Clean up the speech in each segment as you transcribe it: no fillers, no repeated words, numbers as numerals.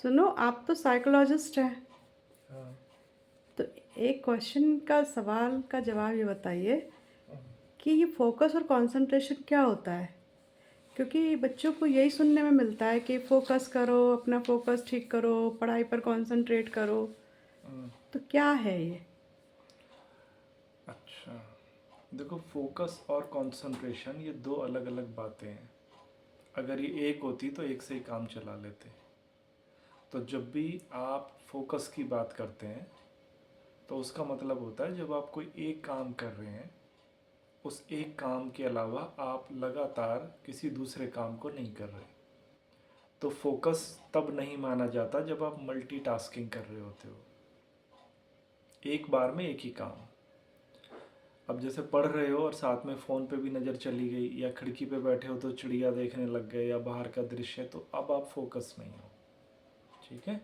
सुनो, आप तो साइकोलॉजिस्ट हैं। हाँ। तो एक क्वेश्चन का सवाल का जवाब ये बताइए कि ये फोकस और कंसंट्रेशन क्या होता है। क्योंकि बच्चों को यही सुनने में मिलता है कि फोकस करो, अपना फोकस ठीक करो, पढ़ाई पर कंसंट्रेट करो। हम्म, तो क्या है ये? अच्छा, देखो, फोकस और कंसंट्रेशन ये दो अलग अलग बातें हैं। अगर ये एक होती तो एक से ही काम चला लेते। तो जब भी आप फोकस की बात करते हैं तो उसका मतलब होता है जब आप कोई एक काम कर रहे हैं, उस एक काम के अलावा आप लगातार किसी दूसरे काम को नहीं कर रहे। तो फोकस तब नहीं माना जाता जब आप मल्टीटास्किंग कर रहे होते हो, एक बार में एक ही काम। अब जैसे पढ़ रहे हो और साथ में फ़ोन पे भी नज़र चली गई, या खिड़की पे बैठे हो तो चिड़िया देखने लग गए या बाहर का दृश्य, तो अब आप फोकस नहीं हो। ठीक है।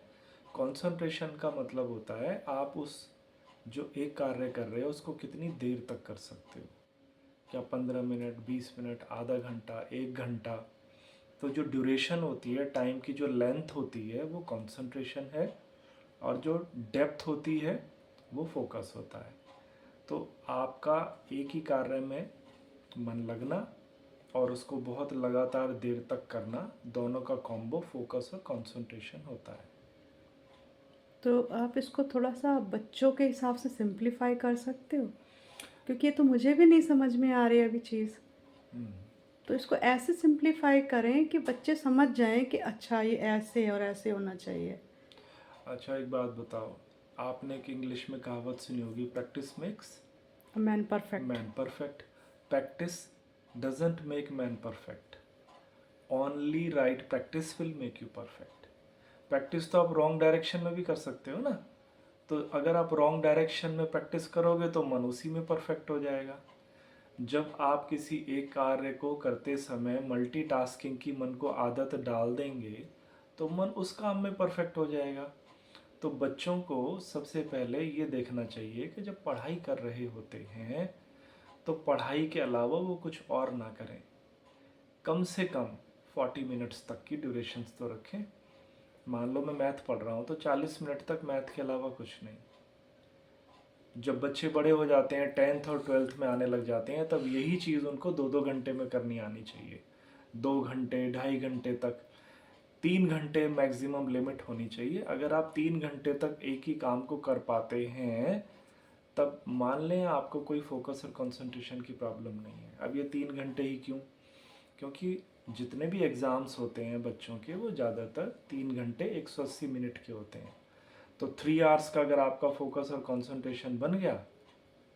कंसंट्रेशन का मतलब होता है आप उस जो एक कार्य कर रहे हो उसको कितनी देर तक कर सकते हो। क्या 15 मिनट, 20 मिनट, आधा घंटा, 1 घंटा। तो जो ड्यूरेशन होती है, टाइम की जो लेंथ होती है, वो कंसंट्रेशन है। और जो डेप्थ होती है वो फोकस होता है। तो आपका एक ही कार्य में मन लगना और उसको बहुत लगातार देर तक करना, दोनों का कॉम्बो फोकस और कंसंट्रेशन होता है। तो आप इसको थोड़ा सा बच्चों के हिसाब से सिंप्लीफाई कर सकते हो, क्योंकि ये तो मुझे भी नहीं समझ में आ रही अभी चीज़। हम्म, तो इसको ऐसे सिंप्लीफाई करें कि बच्चे समझ जाएं कि अच्छा ये ऐसे और ऐसे होना चाहिए। अच्छा, एक बात बताओ। आपने एक इंग्लिश में कहावत सुनी होगी, practice makes man perfect. Man perfect. Practice doesn't make man perfect, only right practice will make you perfect. Practice तो आप रॉन्ग डायरेक्शन में भी कर सकते हो ना। तो अगर आप रॉन्ग डायरेक्शन में प्रैक्टिस करोगे तो मन उसी में परफेक्ट हो जाएगा। जब आप किसी एक कार्य को करते समय मल्टीटास्किंग की मन को आदत डाल देंगे तो मन उस काम में परफेक्ट हो जाएगा। तो बच्चों को सबसे पहले ये देखना चाहिए कि जब पढ़ाई कर रहे होते हैं तो पढ़ाई के अलावा वो कुछ और ना करें। कम से कम 40 मिनट्स तक की ड्यूरेशंस तो रखें। मान लो मैं मैथ पढ़ रहा हूँ तो 40 मिनट तक मैथ के अलावा कुछ नहीं। जब बच्चे बड़े हो जाते हैं, 10th और 12th में आने लग जाते हैं, तब यही चीज़ उनको 2-2 घंटे में करनी आनी चाहिए। 2 घंटे, 2.5 घंटे तक, 3 घंटे मैक्सिमम लिमिट होनी चाहिए। अगर आप 3 घंटे तक एक ही काम को कर पाते हैं तब मान लें आपको कोई फोकस और कंसंट्रेशन की प्रॉब्लम नहीं है। अब ये 3 घंटे ही क्यों? क्योंकि जितने भी एग्ज़ाम्स होते हैं बच्चों के वो ज़्यादातर 3 घंटे 180 मिनट के होते हैं। तो 3 आवर्स का अगर आपका फोकस और कंसंट्रेशन बन गया,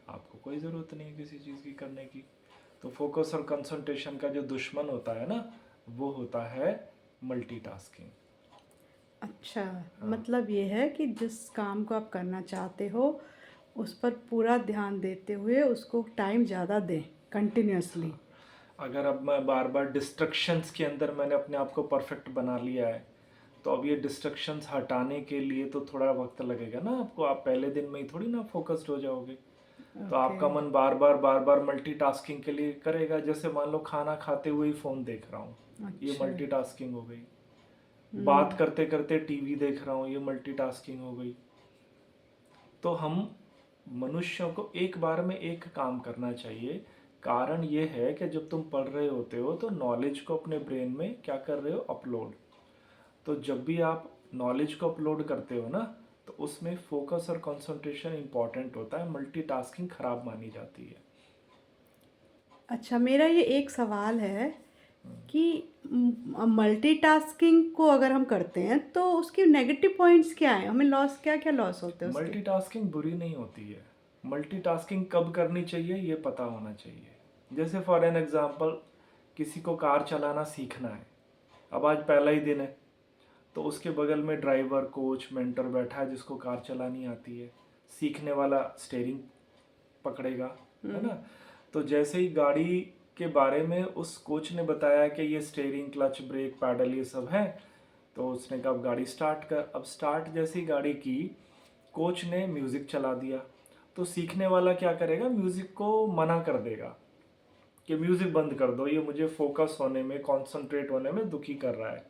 आपको कोई ज़रूरत नहीं है किसी चीज़ की करने की। तो फोकस और कंसंट्रेशन का जो दुश्मन होता है ना, वो होता है मल्टीटास्किंग। अच्छा, हाँ। मतलब ये है कि जिस काम को आप करना चाहते हो उस पर पूरा ध्यान देते हुए उसको टाइम ज़्यादा दें, कंटिन्यूअसली। अगर अब मैं बार बार डिस्ट्रक्शंस के अंदर मैंने अपने आप को परफेक्ट बना लिया है, तो अब ये डिस्ट्रक्शंस हटाने के लिए तो थोड़ा वक्त लगेगा ना आपको। आप पहले दिन में ही थोड़ी ना फोकस्ड हो जाओगे। तो ओके। आपका मन बार बार मल्टीटास्किंग के लिए करेगा। जैसे मान लो खाना खाते हुए ही फ़ोन देख रहा हूँ, ये अच्छा। मल्टीटास्किंग हो गई। बात हम्म। करते करते टीवी देख रहा हूँ, ये मल्टीटास्किंग हो गई। तो हम मनुष्यों को एक बार में एक काम करना चाहिए। कारण ये है कि जब तुम पढ़ रहे होते हो तो नॉलेज को अपने ब्रेन में क्या कर रहे हो, अपलोड। तो जब भी आप नॉलेज को अपलोड करते हो ना, तो उसमें फोकस और कंसंट्रेशन इंपॉर्टेंट होता है, मल्टीटास्किंग खराब मानी जाती है। अच्छा, मेरा ये एक सवाल है कि मल्टीटास्किंग को अगर हम करते हैं तो उसके नेगेटिव पॉइंट्स क्या हैं? हमें लॉस, क्या क्या लॉस होते हैं उसके? मल्टीटास्किंग बुरी नहीं होती है। मल्टीटास्किंग कब करनी चाहिए ये पता होना चाहिए। जैसे फॉर एन एग्जांपल, किसी को कार चलाना सीखना है। अब आज पहला ही दिन है, तो उसके बगल में ड्राइवर, कोच, मेंटर बैठा है जिसको कार चलानी आती है। सीखने वाला स्टेयरिंग पकड़ेगा, है हम्म। ना। तो जैसे ही गाड़ी के बारे में उस कोच ने बताया कि ये स्टेयरिंग, क्लच, ब्रेक, पैडल ये सब है, तो उसने कहा अब गाड़ी स्टार्ट कर। अब स्टार्ट जैसी गाड़ी की, कोच ने म्यूज़िक चला दिया, तो सीखने वाला क्या करेगा, म्यूज़िक को मना कर देगा कि म्यूज़िक बंद कर दो, ये मुझे फोकस होने में, कंसंट्रेट होने में दुखी कर रहा है।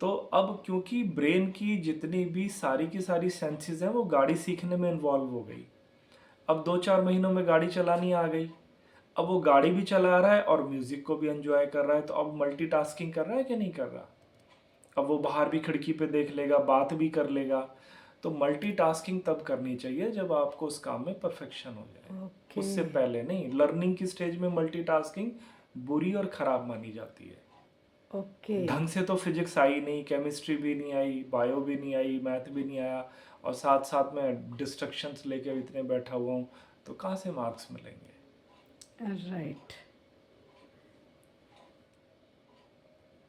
तो अब क्योंकि ब्रेन की जितनी भी सारी की सारी सेंसेस हैं वो गाड़ी सीखने में इन्वॉल्व हो गई। अब 2-4 महीनों में गाड़ी चलानी आ गई। अब वो गाड़ी भी चला रहा है और म्यूजिक को भी एंजॉय कर रहा है, तो अब मल्टीटास्किंग कर रहा है कि नहीं कर रहा? अब वो बाहर भी खिड़की पे देख लेगा, बात भी कर लेगा। तो मल्टीटास्किंग तब करनी चाहिए जब आपको उस काम में परफेक्शन हो जाए, ओके। उससे पहले नहीं। लर्निंग की स्टेज में मल्टीटास्किंग बुरी और खराब मानी जाती है। ओके। ढंग से तो फिजिक्स आई नहीं, केमिस्ट्री भी नहीं आई, बायो भी नहीं आई, मैथ भी नहीं आया, और साथ साथ में डिस्ट्रक्शंस लेके इतने बैठा हुआ हूँ, तो कहाँ से मार्क्स मिलेंगे? राइट।